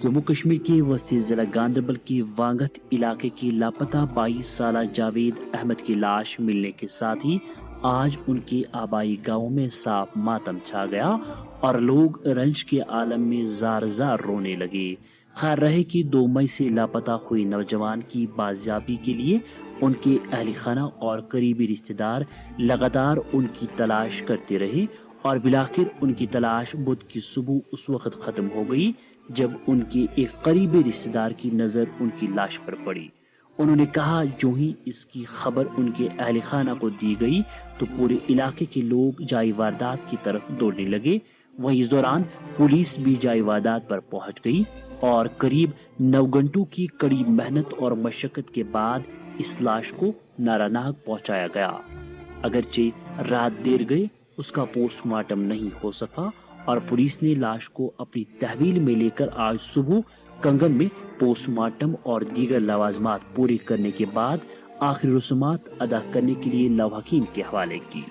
जम्मू कश्मीर के वस्ती जिला गांधरबल के वांगत इलाके की लापता 22 साला जावेद अहमद की लाश मिलने के साथ ही आज उनके आबाई गांव में साफ मातम छा गया और लोग रंज के आलम में जार जार रोने लगे। खैर रहे कि 2 मई से लापता हुई नौजवान की बाजियाबी के लिए उनके अहल खाना और करीबी रिश्तेदार लगातार उनकी तलाश करते रहे और बिलाखिर उनकी तलाश बुध की सुबह उस वक्त खत्म हो गई जब उनके एक करीबी रिश्तेदार की नजर उनकी लाश पर पड़ी। उन्होंने कहा जो ही इसकी खबर उनके अहल खाना को दी गई तो पूरे इलाके के लोग जाई वारदात की तरफ दौड़ने लगे। वहीं इस दौरान पुलिस भी जाई वारदात पर पहुंच गई और करीब 9 घंटों की कड़ी मेहनत और मशक्कत के बाद इस लाश को नारानाग पहुंचाया गया। अगरचे रात देर गए उसका पोस्टमार्टम नहीं हो सका और पुलिस ने लाश को अपनी तहवील में लेकर आज सुबह कंगन में पोस्टमार्टम और दीगर लवाजमात पूरे करने के बाद आखिरी रस्मात अदा करने के लिए लव हकीम के हवाले की।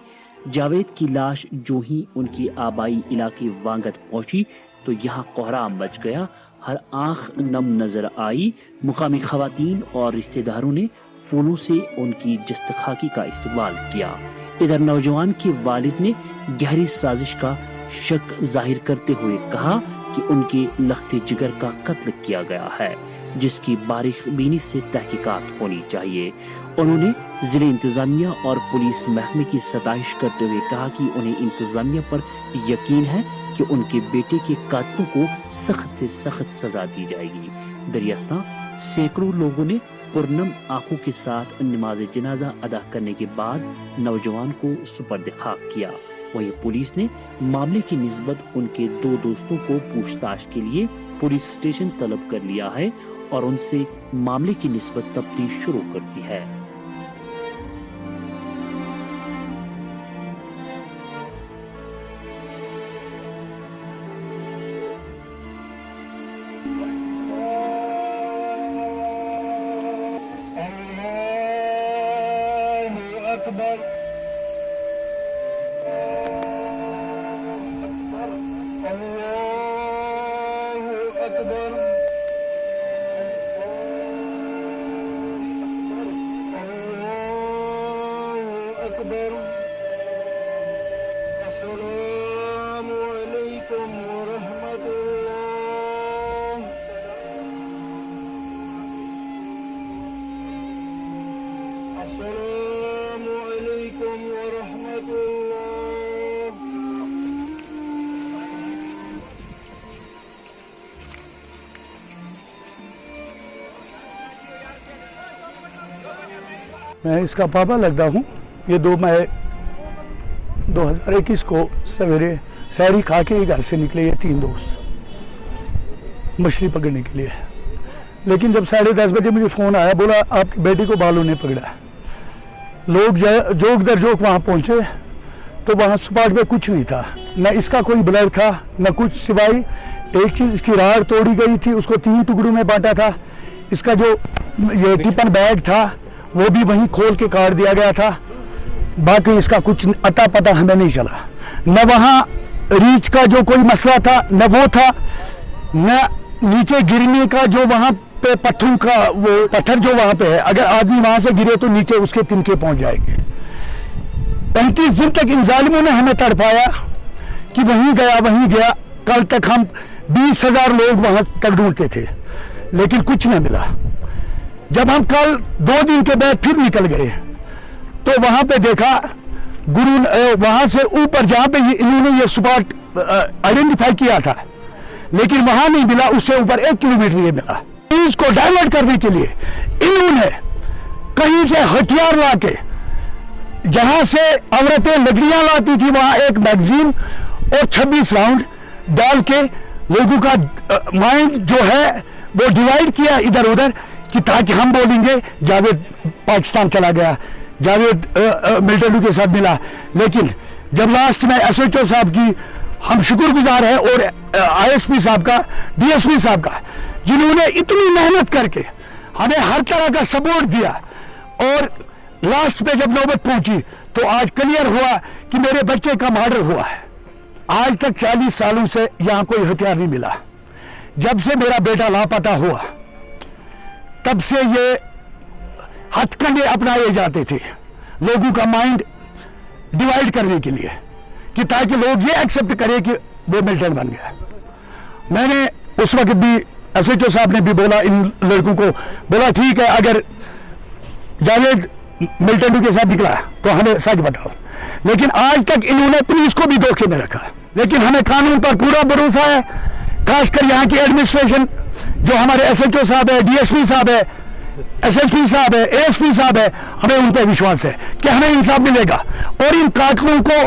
जावेद की लाश जो ही उनकी आबाई इलाके वांगत पहुंची तो यहाँ कोहराम मच गया। हर आंख नम नजर आई। मुकामी खवातीन और रिश्तेदारों ने फूलों से उनकी जस्तखाकी का इस्तकबाल किया। इधर नौजवान के वालिद ने गहरी साजिश का शक जाहिर करते हुए कहा कि उनके लख्ते जिगर का कत्ल किया गया है जिसकी बारीक बीनी से तहकीकात होनी चाहिए। उन्होंने जिले इंतजामिया और पुलिस महकमे की सताइश करते हुए कहा कि उन्हें इंतजामिया पर यकीन है कि उनके बेटे के कातिलों को सख्त से सख्त सजा दी जाएगी। दरियास्ता सैकड़ों लोगों ने पुरनम आंखों के साथ नमाज जनाजा अदा करने के बाद नौजवान को सुपर्द खाक किया। वहीं पुलिस ने मामले की निस्बत उनके 2 दोस्तों को पूछताछ के लिए पुलिस स्टेशन तलब कर लिया है और उनसे मामले की निस्बत तफ्तीश शुरू कर दी है। मैं इसका पापा लगता हूँ। ये 2 मई 2021 को सवेरे सैरी खा के घर से निकले ये 3 दोस्त मछली पकड़ने के लिए। लेकिन जब 10:30 बजे मुझे फ़ोन आया, बोला आपकी बेटी को बालों ने पकड़ा। लोग जोक दर जोक वहाँ पहुँचे तो वहाँ स्पॉट पे कुछ नहीं था, न इसका कोई ब्लड था न कुछ, सिवाय एक चीज़ इसकी राड़ तोड़ी गई थी, उसको 3 टुकड़ों में बांटा था। इसका जो ये टिफिन बैग था वो भी वहीं खोल के काट दिया गया था। बाकी इसका कुछ अता पता हमें नहीं चला। न वहाँ रीच का जो कोई मसला था न वो था, न नीचे गिरने का जो वहाँ पे पत्थरों का वो पत्थर जो वहाँ पे है, अगर आदमी वहाँ से गिरे तो नीचे उसके तिनके पहुँच जाएंगे। 35 दिन तक इन जालिमों ने हमें तड़पाया कि वहीं गया। कल तक हम 20,000 लोग वहाँ तक ढूंढते थे लेकिन कुछ नहीं मिला। जब हम कल 2 दिन के बाद फिर निकल गए तो वहां पे देखा गुरु वहां से ऊपर जहां पे इन्होंने ये स्पॉट आइडेंटिफाई किया था लेकिन वहां नहीं मिला, उससे ऊपर 1 किलोमीटर ये मिला। इसको डाइवर्ट करने के लिए इन्होंने कहीं से हथियार ला के, जहां से औरतें लकड़ियां लाती थी वहां एक मैगजीन और 26 राउंड डाल के लोगों का माइंड जो है वो डिवाइड किया इधर उधर कि ताकि हम बोलेंगे जावेद पाकिस्तान चला गया, जावेद मिलिट्री के साथ मिला। लेकिन जब लास्ट में SHO साहब की हम शुक्रगुजार हैं और ISP साहब का, DSP साहब का, जिन्होंने इतनी मेहनत करके हमें हर तरह का सपोर्ट दिया और लास्ट पे जब नौबत पहुंची तो आज क्लियर हुआ कि मेरे बच्चे का मर्डर हुआ है। आज तक 40 सालों से यहाँ कोई हथियार नहीं मिला। जब से मेरा बेटा लापता हुआ तब से ये हथकंडे अपनाए जाते थे लोगों का माइंड डिवाइड करने के लिए, कि ताकि लोग ये एक्सेप्ट करें कि वो मिलिटेंट बन गया। मैंने उस वक्त भी एसएचओ साहब ने भी बोला इन लड़कों को, बोला ठीक है अगर जावेद मिलिटेंटों के साथ निकला तो हमें सच बताओ, लेकिन आज तक इन्होंने पुलिस को भी धोखे में रखा। लेकिन हमें कानून पर पूरा भरोसा है, खासकर यहाँ की एडमिनिस्ट्रेशन, जो हमारे एसएचओ साहब है, डीएसपी साहब है, एसएसपी साहब है, एएसपी साहब है, हमें उन पर विश्वास है कि हमें इंसाफ मिलेगा और इन कातलों को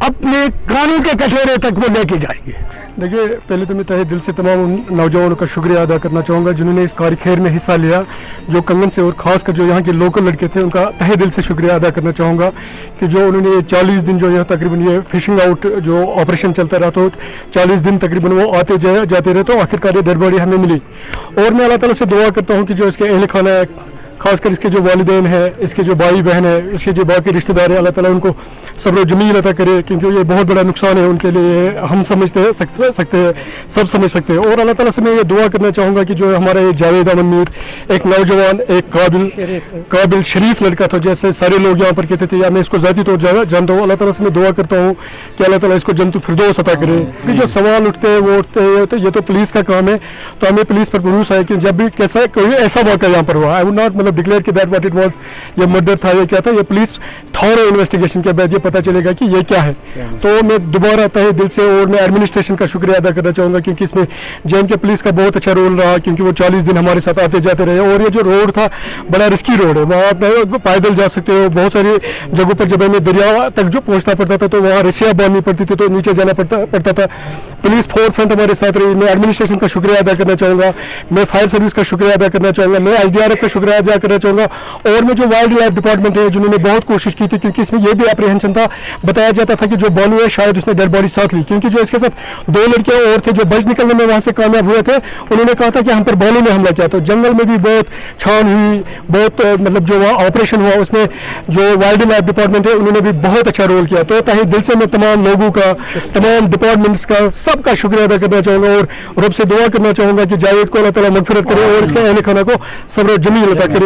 अपने कानून के कटोरे तक वो लेके जाएंगे। देखिए, पहले तो मैं तहे दिल से तमाम उन नौजवानों का शुक्रिया अदा करना चाहूँगा जिन्होंने इस कारी खैर में हिस्सा लिया, जो कंगन से और ख़ासकर जो यहाँ के लोकल लड़के थे उनका तहे दिल से शुक्रिया अदा करना चाहूँगा कि जो उन्होंने 40 दिन जो यह तकरीबन ये फिशिंग आउट जो ऑपरेशन चलता रहा, तो 40 दिन तकरीबन वो आते जाते रहे, तो आखिरकार ये डेड बॉडी हमें मिली। और मैं अल्लाह ताला से दुआ करता हूँ कि जो इसके अहल खाना है, खासकर इसके जो वालिदैन हैं, इसके जो भाई बहन है, इसके जो बाकी रिश्तेदार हैं, अल्लाह ताला उनको सब्र जमील अता करे, क्योंकि ये बहुत बड़ा नुकसान है उनके लिए, हम समझते हैं सकते हैं, सब समझ सकते हैं। और अल्लाह ताला से मैं ये दुआ करना चाहूँगा कि जो हमारा ये जावेद अमन मीर एक नौजवान, एक काबिल शरीफ लड़का था, जैसे सारे लोग यहाँ पर कहते थे, या मैं इसको ज़ाती तौर जानता हूँ। अल्लाह ताला से मैं दुआ करता हूँ कि अल्लाह ताला इसको जन्नतुल फिरदौस अता करे। कि जो सवाल उठते हैं वो उठते हैं, तो ये तो पुलिस का काम है, तो हमें पुलिस पर भरोसा है कि जब भी कैसा कोई ऐसा वाक़ा यहाँ पर हुआ, आई वुड नॉट डिक्लेयर कि दैट व्हाट इट वाज, ये मर्डर था, ये क्या था, ये पुलिस थॉरो इन्वेस्टिगेशन के बाद ये पता चलेगा कि ये क्या है। तो मैं दोबारा तहे दिल से और मैं एडमिनिस्ट्रेशन का शुक्रिया अदा करना चाहूँगा, क्योंकि इसमें जेएनके पुलिस का बहुत अच्छा रोल रहा, क्योंकि वो 40 दिन हमारे साथ आते जाते रहे। और ये जो रोड था बड़ा रिस्की रोड है, वहाँ आप पैदल जा सकते हो, बहुत सारी जगहों पर जब हमें दरिया तक जो पहुँचना पड़ता था तो वहाँ रस्सियाँ बांधनी पड़ती थी, तो नीचे जाना पड़ता था। पुलिस फोर फ्रंट हमारे साथ रही। मैं एडमिनिस्ट्रेशन का शुक्रिया अदा करना चाहूँगा, मैं फायर सर्विस का शुक्रिया अदा करना चाहूँगा, मैं एसडीआरएफ का शुक्रिया अदा करना चाहूँगा, और मैं जो वाइल्ड लाइफ डिपार्टमेंट है जिन्होंने बहुत कोशिश की थी, क्योंकि इसमें यह भी अप्रीहेंशन था, बताया जाता था कि जो बालू है शायद उसने डेड बॉडी साथ ली, क्योंकि जो इसके साथ 2 लड़कियां और थे जो बच निकलने में वहां से कामयाब हुए थे, उन्होंने कहा था कि हम पर बालू ने हमला किया। तो जंगल में भी बहुत छान हुई, बहुत जो वहाँ ऑपरेशन हुआ उसमें जो वाइल्ड लाइफ डिपार्टमेंट है उन्होंने भी बहुत अच्छा रोल किया। तो तहे दिल से मैं तमाम लोगों का, तमाम डिपार्टमेंट्स का, सबका शुक्रिया अदा करना चाहूँगा और रब से दुआ करना चाहूँगा कि जावेद को अल्लाह ताला मगफिरत करे और इसके अहले खाना को सब्र जमील अता करे।